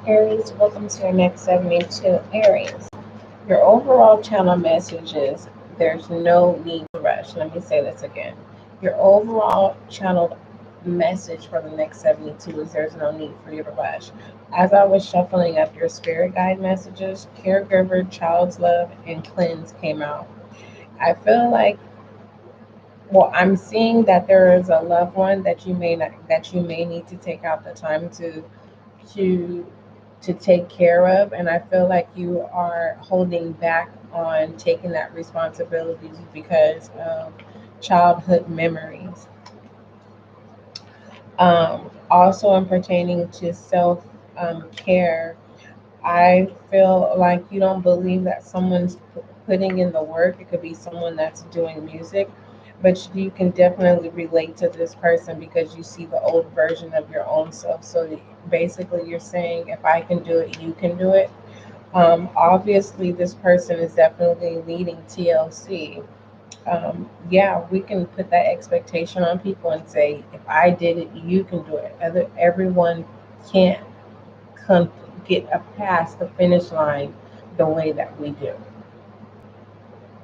Aries, welcome to your next 72. Aries, your overall channel message is there's no need to rush. Let me say this again. Your overall channeled message for the next 72 is there's no need for you to rush. As I was shuffling up your spirit guide messages, caregiver, child's love, and cleanse came out. I feel like, well, I'm seeing that there is a loved one that you may not, that you may need to take out the time to to take care of, and I feel like you are holding back on taking that responsibility because of childhood memories. Also, in pertaining to self care, I feel like you don't believe that someone's putting in the work. It could be someone that's doing music, but you can definitely relate to this person because you see the old version of your own self. So basically, you're saying, if I can do it, you can do it. Obviously, this person is definitely leading TLC. Yeah, we can put that expectation on people and say, if I did it, you can do it. Everyone can't come get past the finish line the way that we do.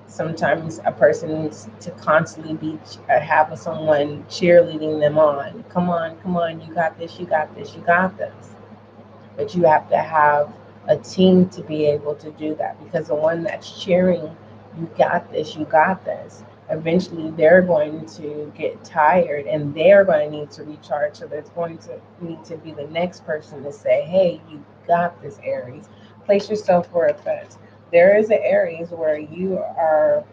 Sometimes a person needs to constantly be have someone cheerleading them on. Come on, you got this, you got this, you got this. But you have to have a team to be able to do that, because the one that's cheering, you got this, you got this, eventually they're going to get tired and they're going to need to recharge. So there's going to need to be the next person to say, hey, you got this, Aries. Place yourself where it fits. There is an Aries where you are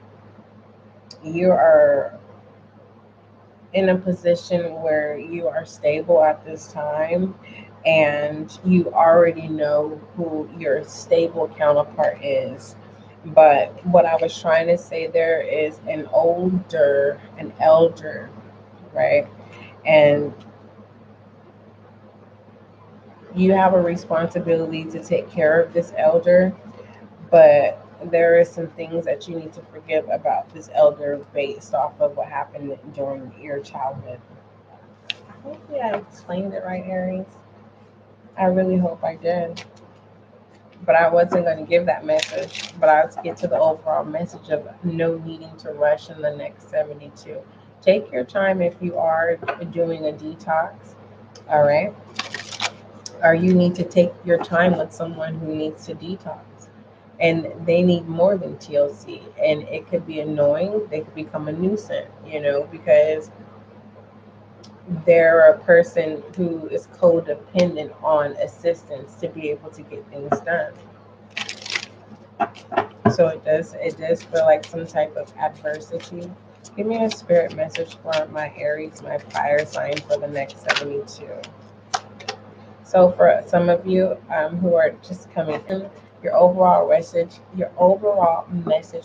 in a position where you are stable at this time, and you already know who your stable counterpart is. But what I was trying to say, there is an elder, right? And you have a responsibility to take care of this elder, but there is some things that you need to forgive about this elder based off of what happened during your childhood. Hopefully I explained it right, Aries. I really hope I did. But I wasn't going to give that message. But I'll get to the overall message of no needing to rush in the next 72. Take your time if you are doing a detox, all right? Or you need to take your time with someone who needs to detox. And they need more than TLC. And it could be annoying. They could become a nuisance, because they're a person who is codependent on assistance to be able to get things done. So it does feel like some type of adversity. Give me a spirit message for my Aries, my fire sign, for the next 72. So for some of you who are just coming in, your overall message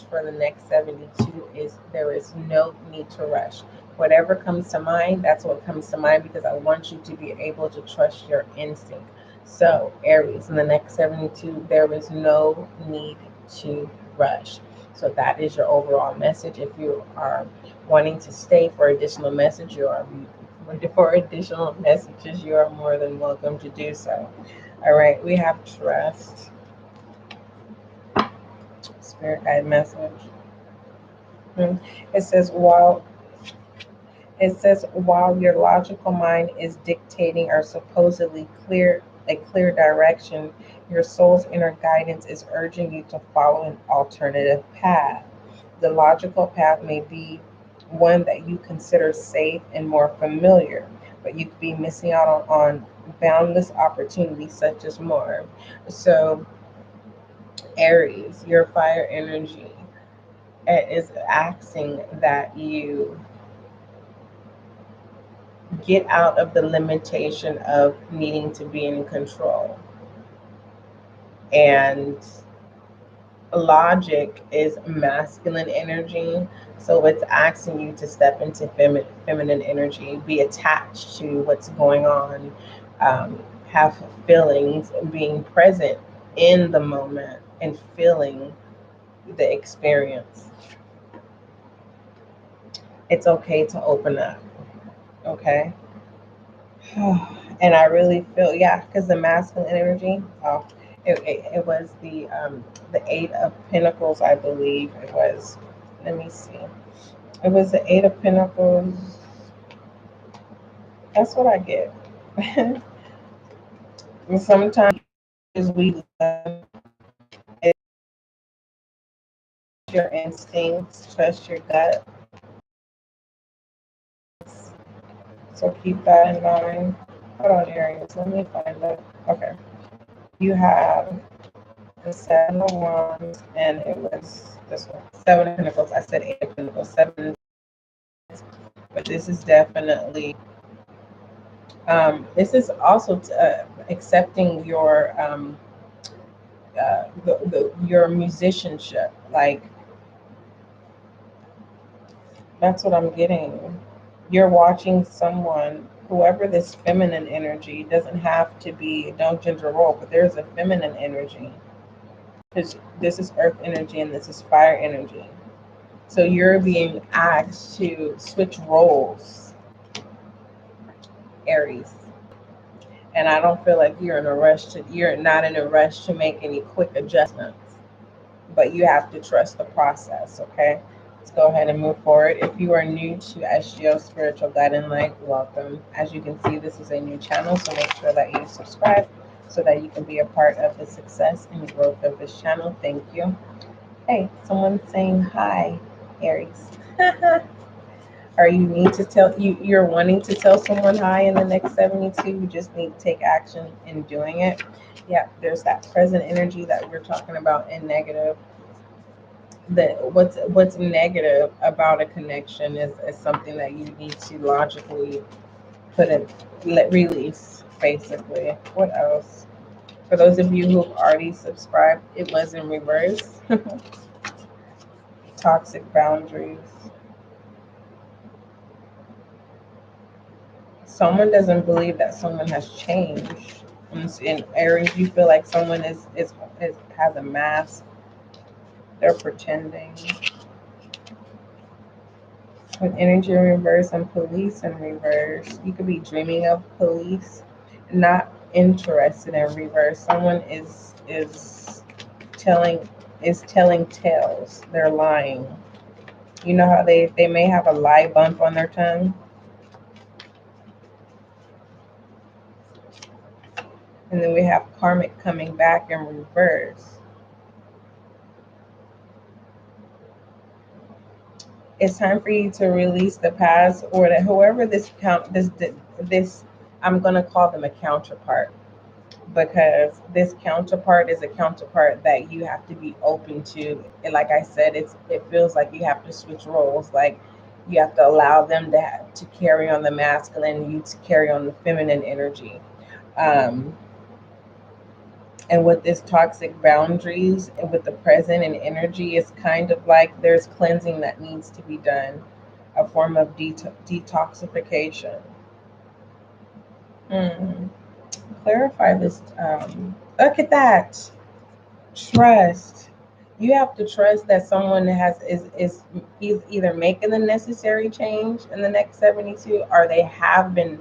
for the next 72 is there is no need to rush. Whatever comes to mind, that's what comes to mind, because I want you to be able to trust your instinct. So Aries, in the next 72, there is no need to rush. So that is your overall message. If you are wanting to stay for additional message, for additional messages, you are more than welcome to do so. All right, we have trust, spirit guide message. Hmm. It says while your logical mind is dictating or supposedly clear direction, your soul's inner guidance is urging you to follow an alternative path. The logical path may be one that you consider safe and more familiar, but you could be missing out on boundless opportunities such as more. So, Aries, your fire energy is asking that you get out of the limitation of needing to be in control. And logic is masculine energy, so it's asking you to step into feminine energy, be attached to what's going on, have feelings, being present in the moment and feeling the experience. It's okay to open up, okay? And I really feel, yeah, because the masculine energy, oh, it was the Eight of Pentacles, I believe it was. Let me see. It was the Eight of Pentacles. That's what I get. And sometimes we love your instincts, trust your gut. So keep that in mind. Hold on, Aries. Let me find it. Okay. You have the Seven of Wands, and it was this one. Seven of Pentacles. I said Eight of Pentacles. Seven, but this is definitely. This is also accepting your your musicianship. Like, that's what I'm getting. You're watching someone, whoever this feminine energy, doesn't have to be, don't gender role, but there's a feminine energy. Because this is earth energy and this is fire energy. So you're being asked to switch roles, Aries. And I don't feel like you're not in a rush to make any quick adjustments, but you have to trust the process, okay? Let's go ahead and move forward. If you are new to SGL Spiritual Guiding Light, welcome. As you can see, this is a new channel, so make sure that you subscribe so that you can be a part of the success and growth of this channel. Thank you. Hey, someone's saying hi, Aries. Are you need to tell you're wanting to tell someone hi in the next 72? You just need to take action in doing it. Yeah, there's that present energy that we're talking about in negative. That what's negative about a connection is something that you need to logically put in, release, basically. What else? For those of you who've already subscribed, it was in reverse. Toxic boundaries. Someone doesn't believe that someone has changed. In Aries, you feel like someone is has a mask. They're pretending. With energy in reverse and police in reverse, you could be dreaming of police, not interested in reverse. Someone telling telling tales. They're lying. You know how they may have a lie bump on their tongue. And then we have karmic coming back in reverse. It's time for you to release the past, or that whoever this I'm gonna call them a counterpart, because this counterpart is a counterpart that you have to be open to. And like I said, it feels like you have to switch roles. Like, you have to allow them to carry on the masculine, you to carry on the feminine energy. Um, and with this toxic boundaries and with the present and energy, it's kind of like there's cleansing that needs to be done, a form of detoxification. Mm. Clarify this. Look at that. Trust. You have to trust that someone is either making the necessary change in the next 72, or they have been,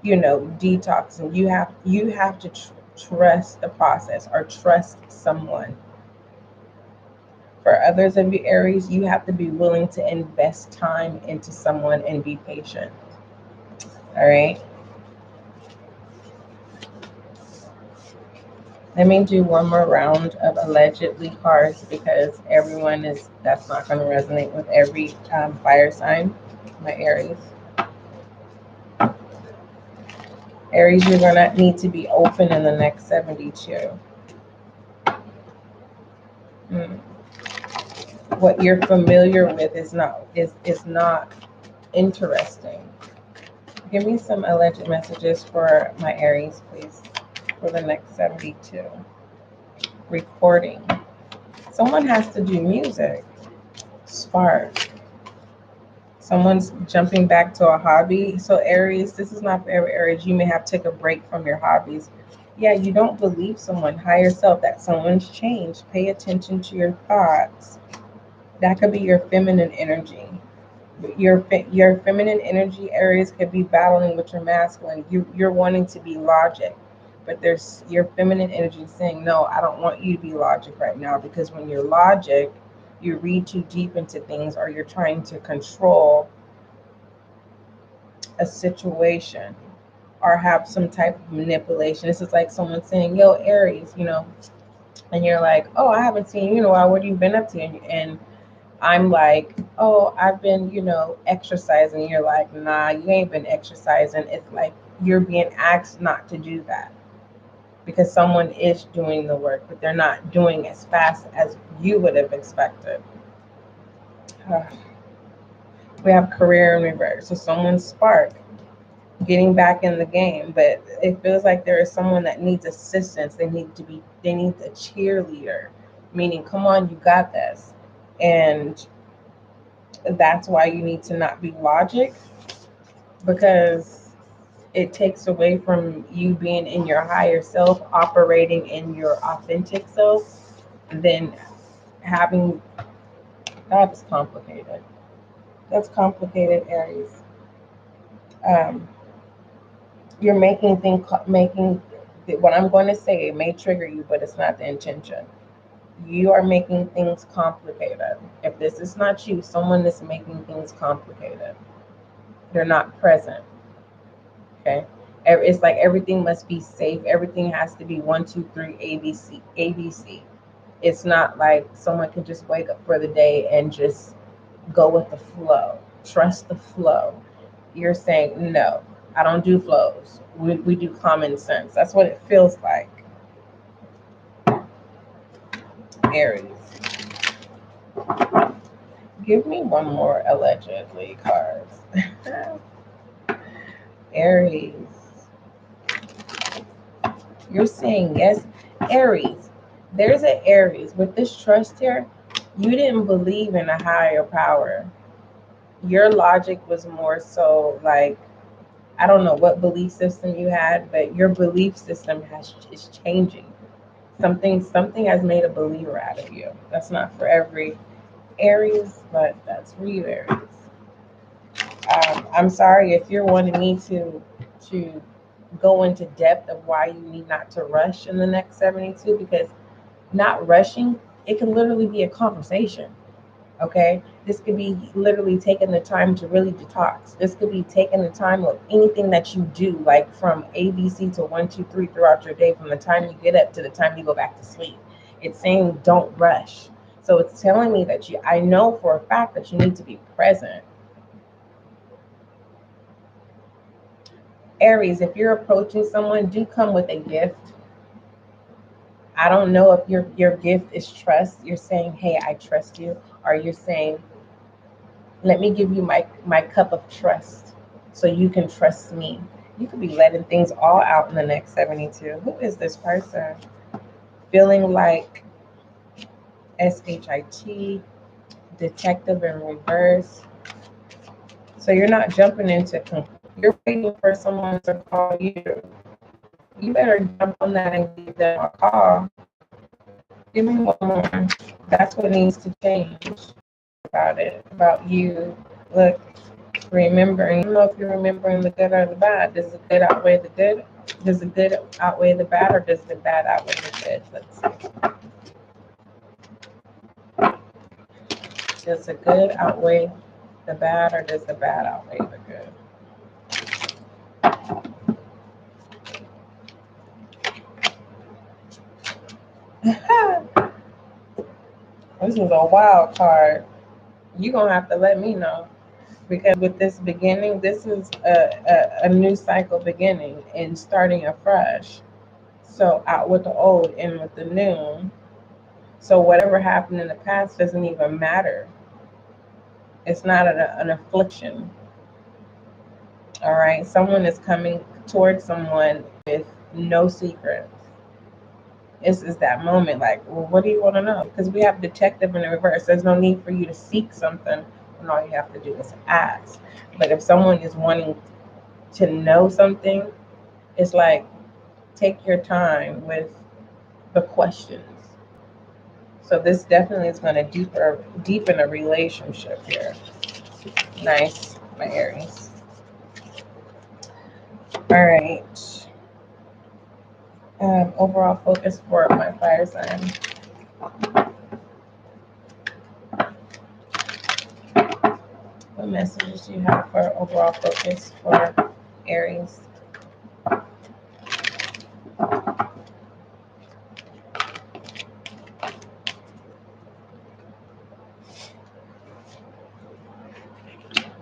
detoxing. You have to trust the process, or trust someone. For others of you Aries, you have to be willing to invest time into someone and be patient. All right. Let me do one more round of allegedly cards, because that's not going to resonate with every fire sign. My Aries. Aries, you're going to need to be open in the next 72. Hmm. What you're familiar with is not interesting. Give me some alleged messages for my Aries, please, for the next 72. Recording. Someone has to do music. Spark. Someone's jumping back to a hobby. So Aries, this is not for every Aries. You may have to take a break from your hobbies. Yeah, you don't believe someone. Higher self, that someone's changed. Pay attention to your thoughts. That could be your feminine energy. Your feminine energy, Aries, could be battling with your masculine. You're wanting to be logic, but there's your feminine energy saying, no, I don't want you to be logic right now, because when you're logic, you read too deep into things, or you're trying to control a situation or have some type of manipulation. This is like someone saying, yo, Aries, and you're like, oh, I haven't seen you in a while. What have you been up to? And I'm like, oh, I've been, exercising. You're like, nah, you ain't been exercising. It's like you're being asked not to do that because someone is doing the work, but they're not doing as fast as you would have expected. We have career in reverse. So someone's spark getting back in the game, but it feels like there is someone that needs assistance. They need a cheerleader, meaning, come on, you got this. And that's why you need to not be logic, because it takes away from you being in your higher self, operating in your authentic self, and then having that's complicated. That's complicated, Aries. You're making what I'm going to say, it may trigger you, but it's not the intention. You are making things complicated. If this is not you, someone is making things complicated. They're not present. Okay. It's like everything must be safe. Everything has to be 1, 2, 3, ABC, ABC. It's not like someone can just wake up for the day and just go with the flow. Trust the flow. You're saying, no, I don't do flows. We do common sense. That's what it feels like. Aries. Give me one more allegedly cards. Aries. You're saying yes. Aries. There's an Aries. With this trust here, you didn't believe in a higher power. Your logic was more so like, I don't know what belief system you had, but your belief system is changing. Something has made a believer out of you. That's not for every Aries, but that's for you, Aries. I'm sorry if you're wanting me to go into depth of why you need not to rush in the next 72, because not rushing, it can literally be a conversation. Okay, this could be literally taking the time to really detox. This could be taking the time of anything that you do, like from ABC to 1, 2, 3 throughout your day, from the time you get up to the time you go back to sleep. It's saying don't rush. So it's telling me that I know for a fact that you need to be present. Aries, if you're approaching someone, do come with a gift. I don't know if your gift is trust. You're saying, hey, I trust you. Or you're saying, let me give you my cup of trust so you can trust me. You could be letting things all out in the next 72. Who is this person? Feeling like SHIT, detective in reverse. So you're not jumping into you're waiting for someone to call you. You better jump on that and give them a call. Give me one more. That's what needs to change about you. Look, remembering. I don't know if you're remembering the good or the bad. Does the good outweigh the good? Does the good outweigh the bad, or does the bad outweigh the good? Let's see. Does the good outweigh the bad, or does the bad outweigh the good? This is a wild card. You're going to have to let me know. Because with this beginning, this is a new cycle beginning and starting afresh. So out with the old, in with the new. So whatever happened in the past doesn't even matter. It's not an affliction. All right. Someone is coming towards someone with no secrets. This is that moment like, well, what do you want to know? Because we have detective in the reverse. There's no need for you to seek something, and all you have to do is ask. But if someone is wanting to know something, it's like, take your time with the questions. So this definitely is going to deepen a relationship here. Nice, my Aries. All right. Overall focus for my fire sign. What messages do you have for overall focus for Aries?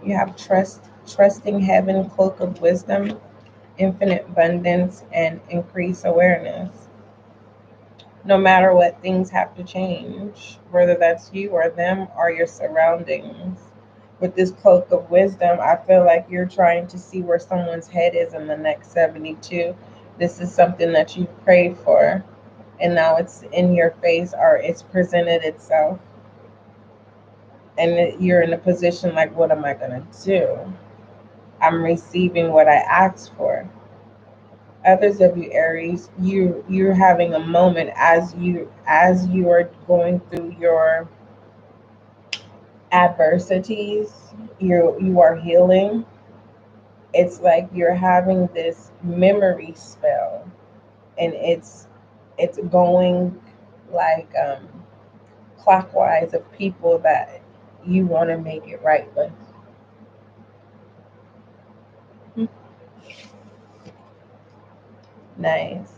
You have trusting heaven, cloak of wisdom, infinite abundance, and increased awareness. No matter what, things have to change, whether that's you or them or your surroundings. With this cloak of wisdom, I feel like you're trying to see where someone's head is in the next 72. This is something that you prayed for, and now it's in your face or it's presented itself. And you're in a position like, what am I going to do? I'm receiving what I asked for. Others of you Aries, you're having a moment as you are going through your adversities, you are healing. It's like you're having this memory spell, and it's going like clockwise of people that you want to make it right with. Nice.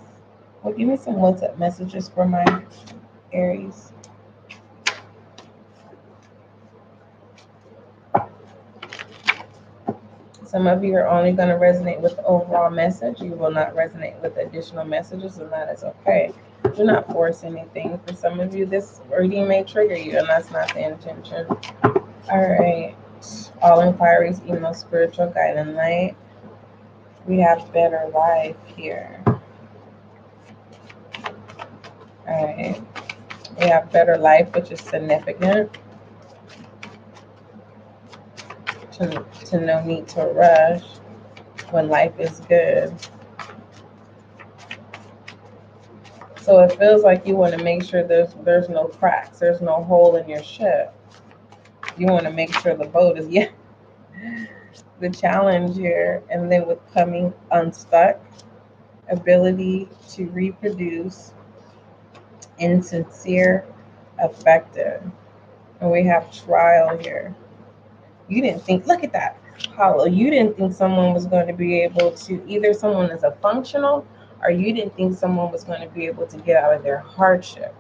Well, give me some WhatsApp messages for my Aries. Some of you are only going to resonate with the overall message. You will not resonate with additional messages, and that is okay. Do not force anything. For some of you, this reading may trigger you, and that's not the intention. All right. All inquiries, email spiritual guiding light. We have better life here. All right. We have better life, which is significant. To no need to rush when life is good. So it feels like you want to make sure there's no cracks, there's no hole in your ship. You want to make sure the boat is the challenge here. And then with coming unstuck, ability to reproduce, insincere, effective. And we have trial here. You didn't think, look at that, Hollow. You didn't think someone was going to be able to, either someone is a functional, or you didn't think someone was going to be able to get out of their hardship.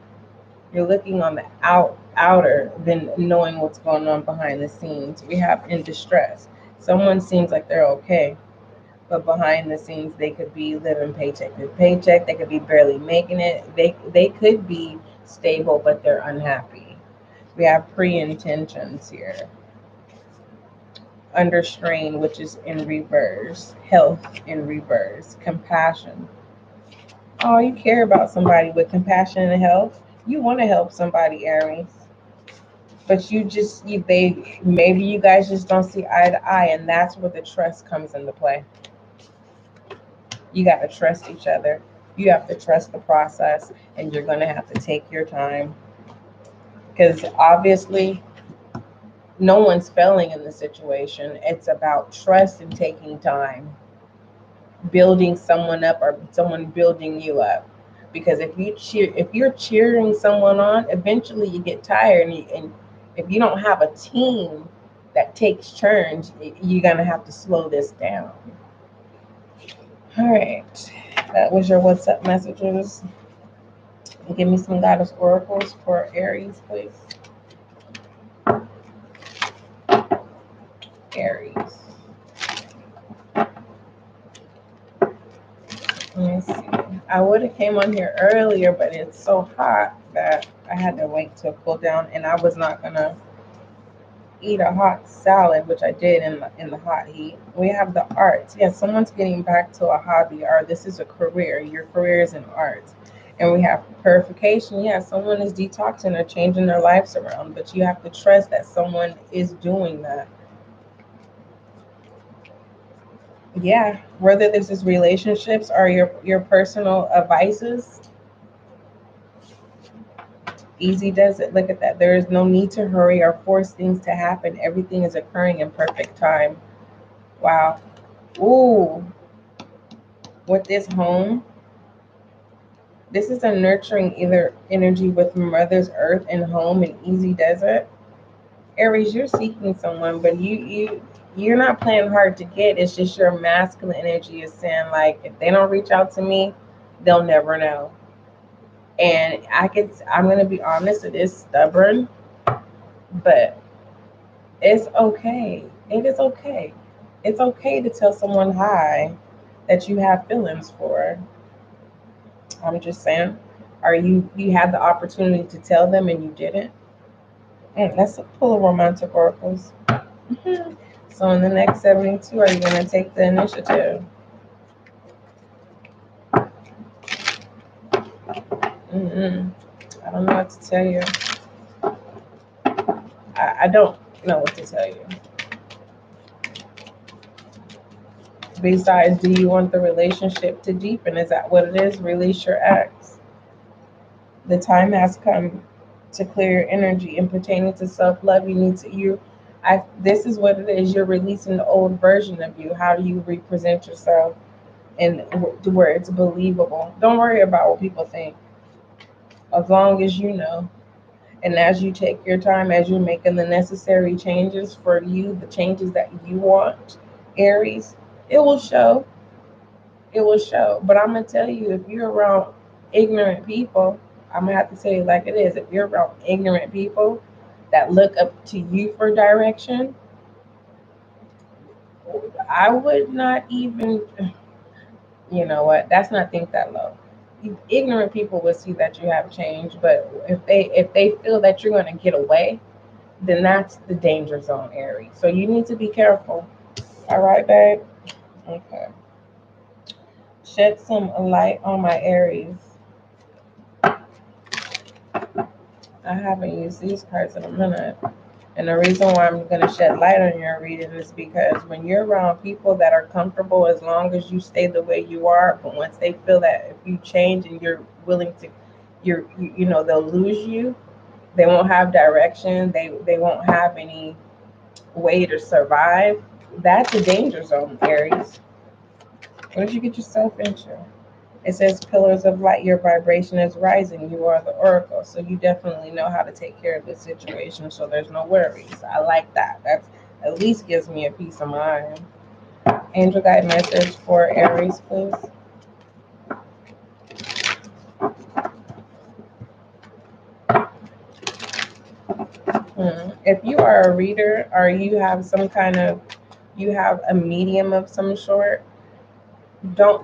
You're looking on the outer than knowing what's going on behind the scenes. We have in distress. Someone seems like they're okay, but behind the scenes they could be living paycheck to paycheck. They could be barely making it. They could be stable, but they're unhappy. We have pre-intentions here. Under strain, which is in reverse. Health in reverse. Compassion. Oh, you care about somebody with compassion and health. You want to help somebody, Aries. But maybe you guys just don't see eye to eye, and that's where the trust comes into play. You got to trust each other. You have to trust the process, and you're going to have to take your time. Because obviously, no one's failing in the situation. It's about trust and taking time. Building someone up or someone building you up. Because if you're cheering someone on, eventually you get tired, and if you don't have a team that takes turns, you're gonna have to slow this down. All right, that was your WhatsApp messages. Give me some goddess oracles for Aries, please. Aries. Let me see. I would have came on here earlier, but it's so hot that I had to wait to cool down, and I was not gonna eat a hot salad, which I did in the hot heat. We have the arts. Yeah, someone's getting back to a hobby, or this is a career. Your career is in arts. And we have purification. Yeah, someone is detoxing or changing their lives around, but you have to trust that someone is doing that. Yeah, whether this is relationships or your personal vices. Easy does it. Look at that. There is no need to hurry or force things to happen. Everything is occurring in perfect time. Wow. Ooh, with this home, this is a nurturing either energy with Mother's Earth and home and easy does it. Aries, you're seeking someone, but you're not playing hard to get. It's just your masculine energy is saying like, if they don't reach out to me, they'll never know. And I'm gonna be honest, it is stubborn, but it's okay. It is okay. It's okay to tell someone hi that you have feelings for. I'm just saying. You had the opportunity to tell them and you didn't? That's full of romantic oracles. Mhm. So in the next 72, are you gonna take the initiative? mm I don't know what to tell you. I don't know what to tell you. Besides, do you want the relationship to deepen? Is that what it is? Release your ex. The time has come to clear your energy and pertaining to self-love. You need to you. This is what it is. You're releasing the old version of you. How do you represent yourself and to where it's believable? Don't worry about what people think, as long as you know. And as you take your time, as you're making the necessary changes for you, the changes that you want, Aries, it will show. It will show. But I'm gonna tell you, if you're around ignorant people, I'm gonna have to tell you like it is. If you're around ignorant people that look up to you for direction, I would not even. You know what? That's not think that low. Ignorant people will see that you have changed, but if they feel that you're gonna get away, then that's the danger zone, Aries. So you need to be careful. All right, babe. Okay. Shed some light on my Aries. I haven't used these cards in a minute. And the reason why I'm going to shed light on your reading is because when you're around people that are comfortable, as long as you stay the way you are, but once they feel that if you change and you're willing to, they'll lose you. They won't have direction. They won't have any way to survive. That's a danger zone, Aries. What did you get yourself into? It says pillars of light, your vibration is rising. You are the oracle. So you definitely know how to take care of this situation. So there's no worries. I like that. That's at least gives me a peace of mind. Angel guide message for Aries, please. If you are a reader or you have you have a medium of some sort,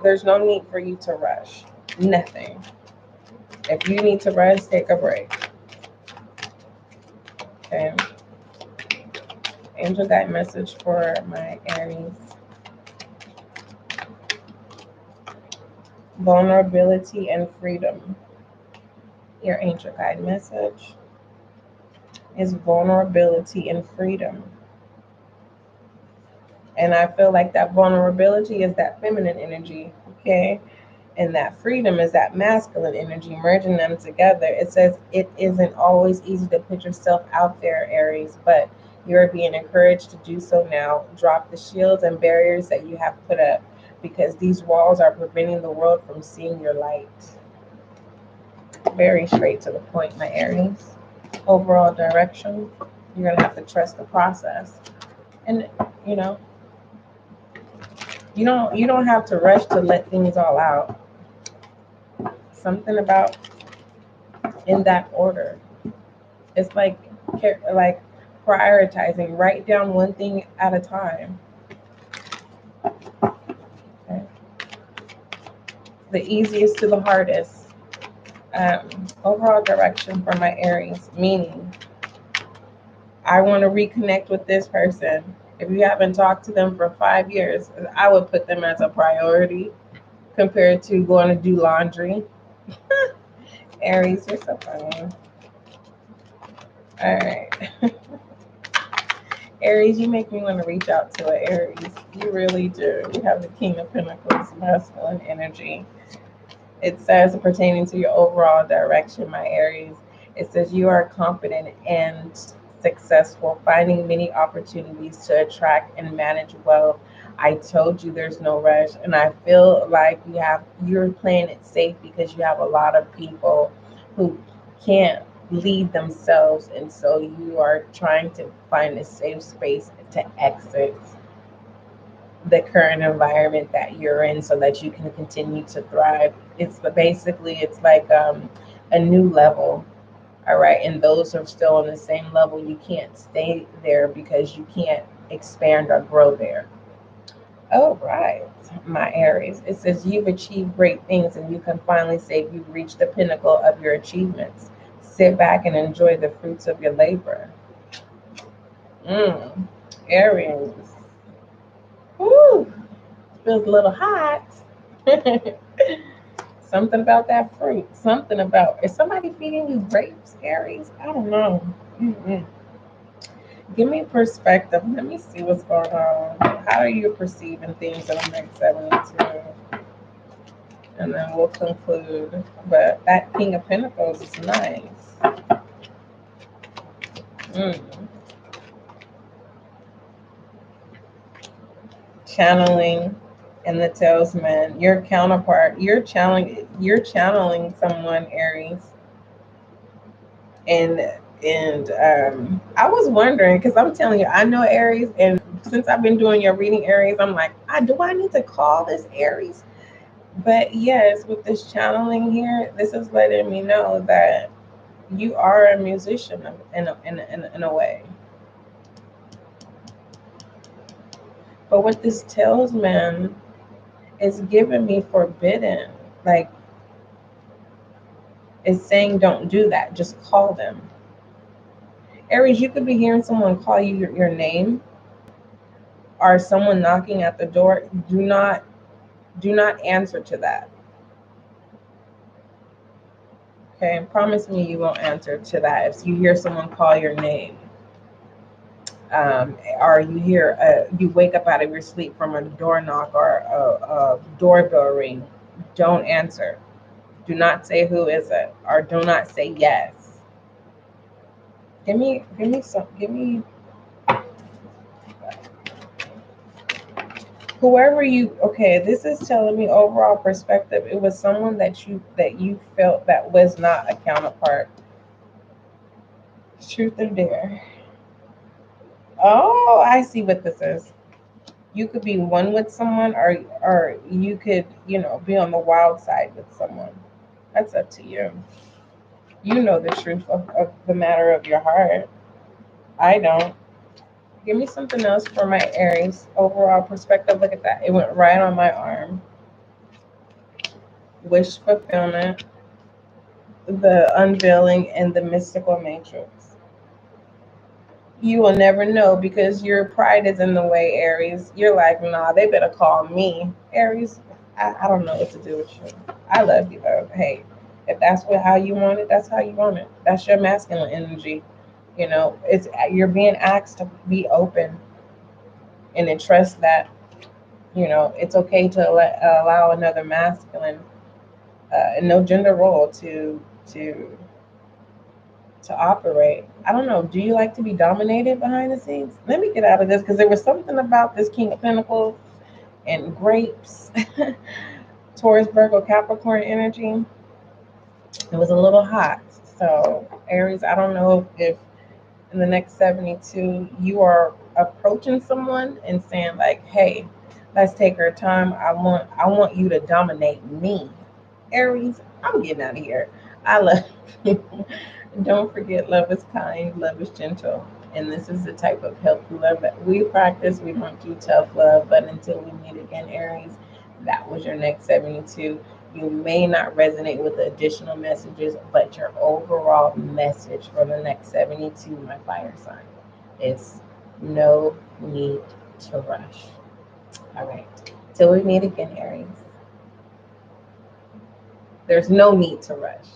there's no need for you to rush. Nothing. If you need to rest, take a break. Okay. Angel guide message for my Aries. Vulnerability and freedom. Your angel guide message is vulnerability and freedom. And I feel like that vulnerability is that feminine energy, okay? And that freedom is that masculine energy, merging them together. It says it isn't always easy to put yourself out there, Aries, but you're being encouraged to do so now. Drop the shields and barriers that you have put up because these walls are preventing the world from seeing your light. Very straight to the point, my Aries. Overall direction, you're going to have to trust the process. And, you know, you don't have to rush to let things all out. Something about in that order. It's like prioritizing. Write down one thing at a time. Okay? The easiest to the hardest. Overall direction for my Aries, meaning I want to reconnect with this person. If you haven't talked to them for 5 years, I would put them as a priority compared to going to do laundry. Aries, you're so funny. All right. Aries, you make me want to reach out to an Aries. You really do. You have the King of Pentacles, masculine energy. It says pertaining to your overall direction, my Aries. It says you are confident and successful, finding many opportunities to attract and manage wealth. I told you there's no rush, and I feel like you're playing it safe because you have a lot of people who can't lead themselves, and so you are trying to find a safe space to exit the current environment that you're in so that you can continue to thrive. It's like a new level. All right, and those are still on the same level. You can't stay there because you can't expand or grow there. Oh, right, my Aries. It says you've achieved great things and you can finally say you've reached the pinnacle of your achievements. Sit back and enjoy the fruits of your labor. Mm. Aries. Woo! Feels a little hot. Something about that fruit. Something about. Is somebody feeding you grapes, Aries? I don't know. Mm-mm. Give me perspective. Let me see what's going on. How are you perceiving things in the next 72? And then we'll conclude. But that King of Pentacles is nice. Mm. Channeling and the Talisman. Your counterpart. You're channeling someone, Aries. And I was wondering because I'm telling you, I know Aries, and since I've been doing your reading, Aries, I'm like, do I need to call this Aries? But yes, with this channeling here, this is letting me know that you are a musician in a way. But what this talisman is giving me forbidden, like it's saying, don't do that. Just call them. Aries, you could be hearing someone call you your name or someone knocking at the door. Do not answer to that. Okay, promise me you won't answer to that if you hear someone call your name. Or you wake up out of your sleep from a door knock or a doorbell ring. Don't answer. Do not say who is it, or do not say yes. Give me whoever you. Okay, this is telling me overall perspective. It was someone that you felt that was not a counterpart. Truth or dare. Oh, I see what this is. You could be one with someone, or you could, be on the wild side with someone. That's up to you. You know the truth of the matter of your heart. I don't. Give me something else for my Aries overall perspective. Look at that. It went right on my arm. Wish fulfillment, the unveiling, and the mystical matrix. You will never know because your pride is in the way, Aries. You're like, nah, they better call me. Aries, I don't know what to do with you. I love you though. Hey, if that's how you want it, that's how you want it. That's your masculine energy. You're being asked to be open and to trust that, it's okay to allow another masculine, and no gender role to operate. I don't know. Do you like to be dominated behind the scenes? Let me get out of this because there was something about this King of Pentacles and grapes, Taurus, Virgo, Capricorn energy. It was a little hot. So, Aries, I don't know if in the next 72 you are approaching someone and saying like, hey, let's take our time. I want you to dominate me. Aries, I'm getting out of here. I love you. Don't forget, love is kind, love is gentle. And this is the type of healthy love that we practice. We don't do tough love. But until we meet again, Aries, that was your next 72. You may not resonate with the additional messages, but your overall message for the next 72, my fire sign, is no need to rush. All right. Till we meet again, Aries. There's no need to rush.